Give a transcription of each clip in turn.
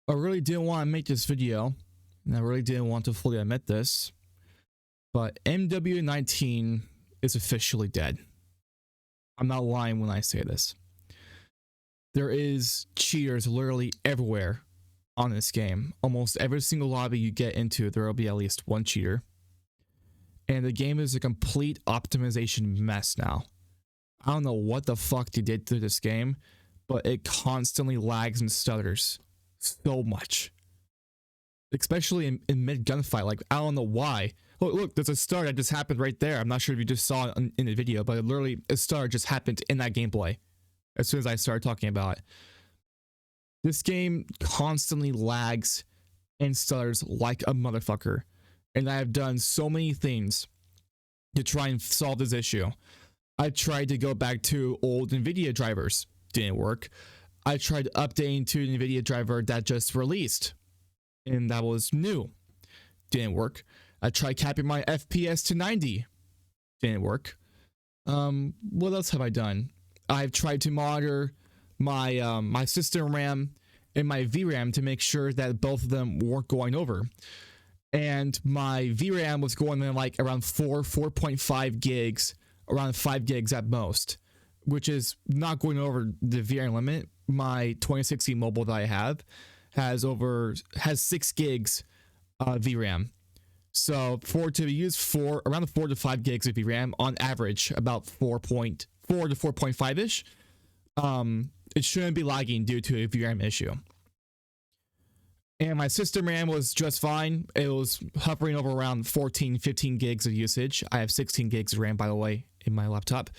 I really didn't want to make this video, and I really didn't want to fully admit this, but MW19 is officially dead. I'm not lying when I say this. There is cheaters literally everywhere on this game. Almost every single lobby you get into, there will be at least one cheater. And the game is a complete optimization mess now. I don't know what the fuck they did to this game, but it constantly lags and stutters so much. Especially in mid gunfight. Like, I don't know why. Look, there's a stutter that just happened right there. I'm not sure if you just saw it in the video, but literally a stutter just happened in that gameplay as soon as I started talking about it. This game constantly lags and stutters like a motherfucker. And I have done so many things to try and solve this issue. I tried to go back to old NVIDIA drivers. Didn't work. I tried updating to an NVIDIA driver that just released, and that was new. Didn't work. I tried capping my FPS to 90. Didn't work. What else have I done? I've tried to monitor my my system RAM and my VRAM to make sure that both of them weren't going over. And my VRAM was going in like around 4.5 gigs, around 5 gigs at most, which is not going over the VRAM limit. My 2060 mobile that I have has 6 gigs VRAM. So for it to be used around 4 to 5 gigs of VRAM on average, about 4.4 to 4.5 ish, it shouldn't be lagging due to a VRAM issue. And my system RAM was just fine. It was hovering over around 14, 15 gigs of usage. I have 16 gigs of RAM, by the way, in my laptop.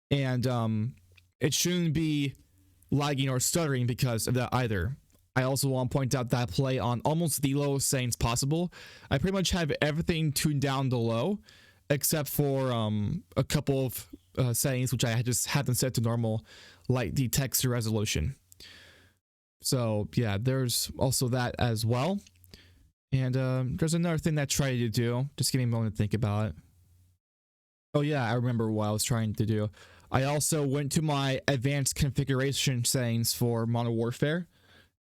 And it shouldn't be lagging or stuttering because of that either. I also want to point out that I play on almost the lowest settings possible. I pretty much have everything tuned down to low, except for a couple of settings which I just have them set to normal, like the texture resolution. So yeah, there's also that as well. And there's another thing that I tried to do. Just give me a moment to think about it. Oh yeah, I remember what I was trying to do. I also went to my advanced configuration settings for Modern Warfare,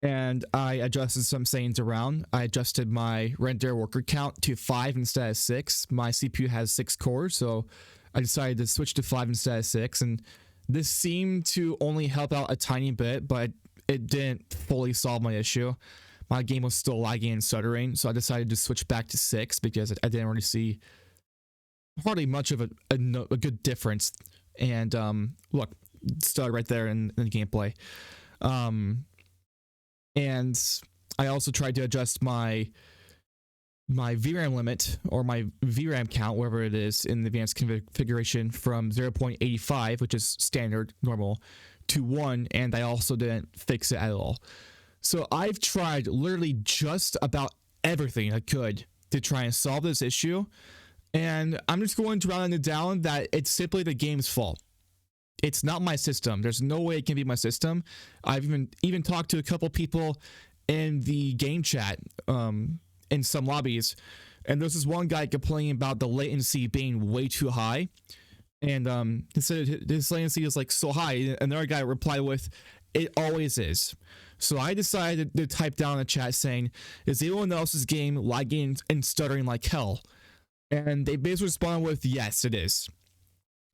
and I adjusted some settings around. I adjusted my render worker count to 5 instead of 6. My CPU has 6 cores, so I decided to switch to 5 instead of 6, and this seemed to only help out a tiny bit, but it didn't fully solve my issue. My game was still lagging and stuttering, so I decided to switch back to 6 because I didn't really see hardly much of a good difference. And look, stutter right there in the gameplay. And I also tried to adjust my VRAM limit, or my VRAM count, wherever it is in the advanced configuration, from 0.85, which is standard normal, to 1, and I also didn't fix it at all. So I've tried literally just about everything I could to try and solve this issue, and I'm just going to round it down that it's simply the game's fault. It's not my system. There's no way it can be my system. I've even talked to a couple people in the game chat in some lobbies, and there's this one guy complaining about the latency being way too high. And he said his latency is like so high. Another guy replied with, "It always is." So I decided to type down in the chat saying, "Is anyone else's game lagging and stuttering like hell?" And they basically responded with, "Yes, it is."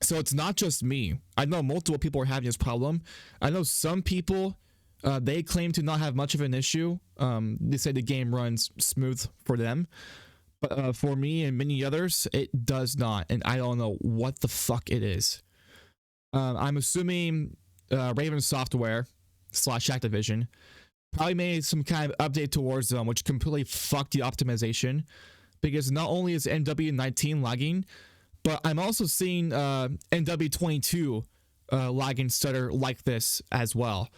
So it's not just me. I know multiple people are having this problem. I know some people, they claim to not have much of an issue. They say the game runs smooth for them. But for me and many others, it does not, and I don't know what the fuck it is. I'm assuming Raven Software / Activision probably made some kind of update towards them, which completely fucked the optimization, because not only is MW19 lagging, but I'm also seeing MW22 lag and stutter like this as well.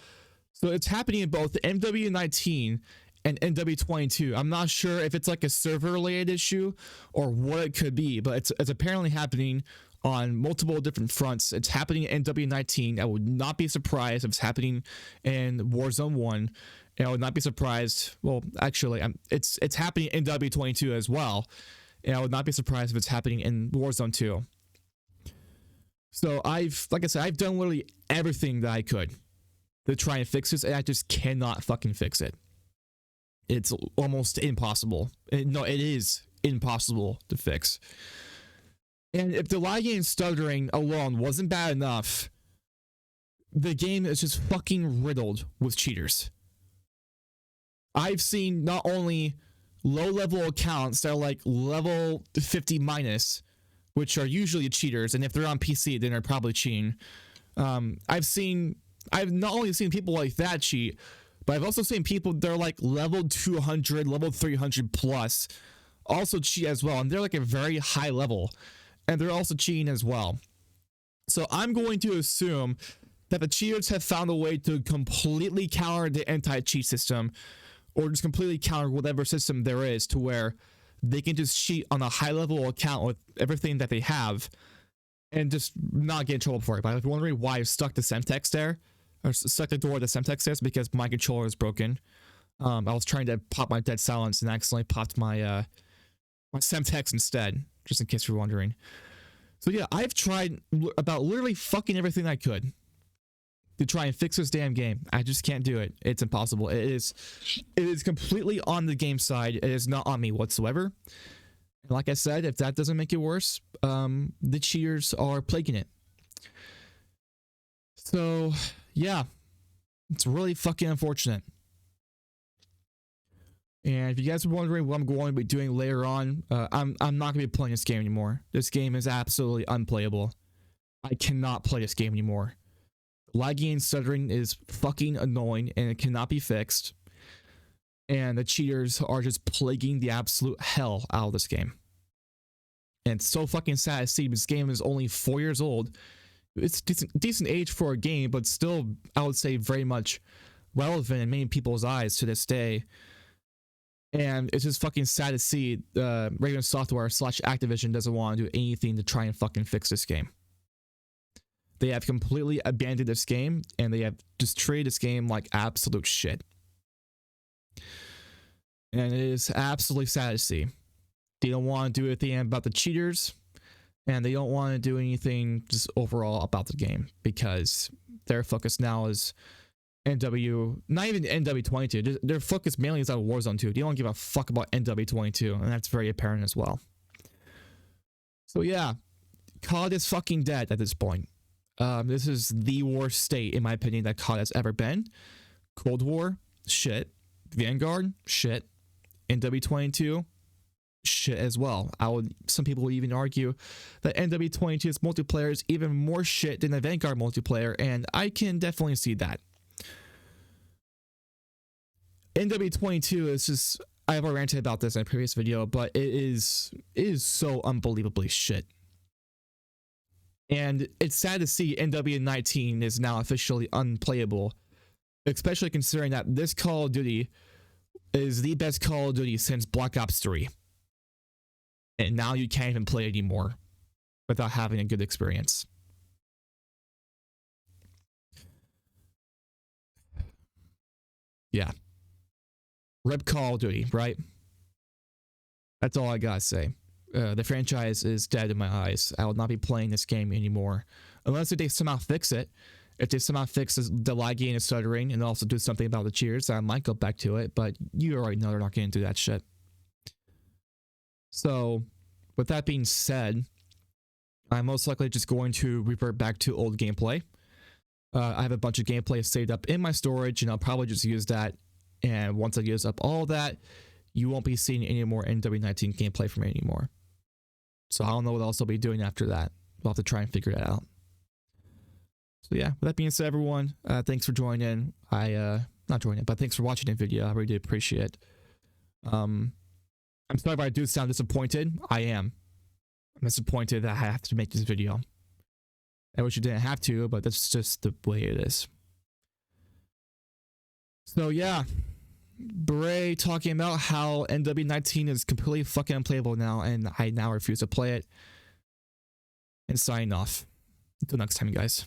So it's happening in both MW19 and MW22. I'm not sure if it's like a server related issue or what it could be, but it's apparently happening on multiple different fronts. It's happening in MW19. I would not be surprised if it's happening in Warzone 1. And I would not be surprised. Well, actually, it's happening in MW22 as well. And I would not be surprised if it's happening in Warzone 2. So like I said, I've done literally everything that I could to try and fix this, and I just cannot fucking fix it. it's almost impossible. No, it is impossible to fix. And if the lagging and stuttering alone wasn't bad enough, the game is just fucking riddled with cheaters. I've seen not only low-level accounts that are like level 50 minus, which are usually cheaters, and if they're on PC, then they're probably cheating. I've not only seen people like that cheat, but I've also seen people that are like level 200, level 300 plus also cheat as well, and they're like a very high level, and they're also cheating as well. So I'm going to assume that the cheaters have found a way to completely counter the anti-cheat system, or just completely counter whatever system there is, to where they can just cheat on a high-level account with everything that they have and just not get in trouble for it. But if you're wondering why I stuck the Semtex there, or stuck the door of the Semtex there, it's because my controller is broken. I was trying to pop my dead silence and accidentally popped my my Semtex instead, just in case you're wondering. So yeah, I've tried about literally fucking everything I could to try and fix this damn game. I just can't do it. It's impossible. It is completely on the game side. It is not on me whatsoever. And like I said, if that doesn't make it worse, the cheaters are plaguing it. So yeah, it's really fucking unfortunate. And if you guys are wondering what I'm going to be doing later on, I'm not going to be playing this game anymore. This game is absolutely unplayable. I cannot play this game anymore. Lagging and stuttering is fucking annoying, and it cannot be fixed. And the cheaters are just plaguing the absolute hell out of this game. And it's so fucking sad to see. This game is only 4 years old. It's decent age for a game, but still, I would say, very much relevant in many people's eyes to this day. And it's just fucking sad to see Raven Software / Activision doesn't want to do anything to try and fucking fix this game. They have completely abandoned this game, and they have just treated this game like absolute shit. And it is absolutely sad to see. They don't want to do anything about the cheaters, and they don't want to do anything just overall about the game, because their focus now is not even MW19. Their focus mainly is on Warzone 2. They don't give a fuck about MW22, and that's very apparent as well. So yeah, COD is fucking dead at this point. This is the worst state, in my opinion, that COD has ever been. Cold War, shit. Vanguard, shit. MW22, shit as well. Some people would even argue that MW22's multiplayer is even more shit than the Vanguard multiplayer, and I can definitely see that. MW22 is just, I've already ranted about this in a previous video, but it is so unbelievably shit. And it's sad to see MW19 is now officially unplayable, especially considering that this Call of Duty is the best Call of Duty since Black Ops 3. And now you can't even play it anymore without having a good experience. Yeah. Rip Call of Duty, right? That's all I gotta say. The franchise is dead in my eyes. I will not be playing this game anymore. Unless if they somehow fix it. If they somehow fix the lagging and stuttering and also do something about the cheers, I might go back to it. But you already know they're not going to do that shit. So, with that being said, I'm most likely just going to revert back to old gameplay. I have a bunch of gameplay saved up in my storage, and I'll probably just use that. And once I use up all that, you won't be seeing any more MW19 gameplay from me anymore. So I don't know what else I'll be doing after that. We'll have to try and figure that out. So yeah, with that being said, everyone, thanks for joining in. Not joining in, but thanks for watching the video. I really do appreciate it. I'm sorry if I do sound disappointed. I am. I'm disappointed that I have to make this video. I wish you didn't have to, but that's just the way it is. So yeah, Beret talking about how MW19 is completely fucking unplayable now, and I now refuse to play it. And signing off. Until next time, guys.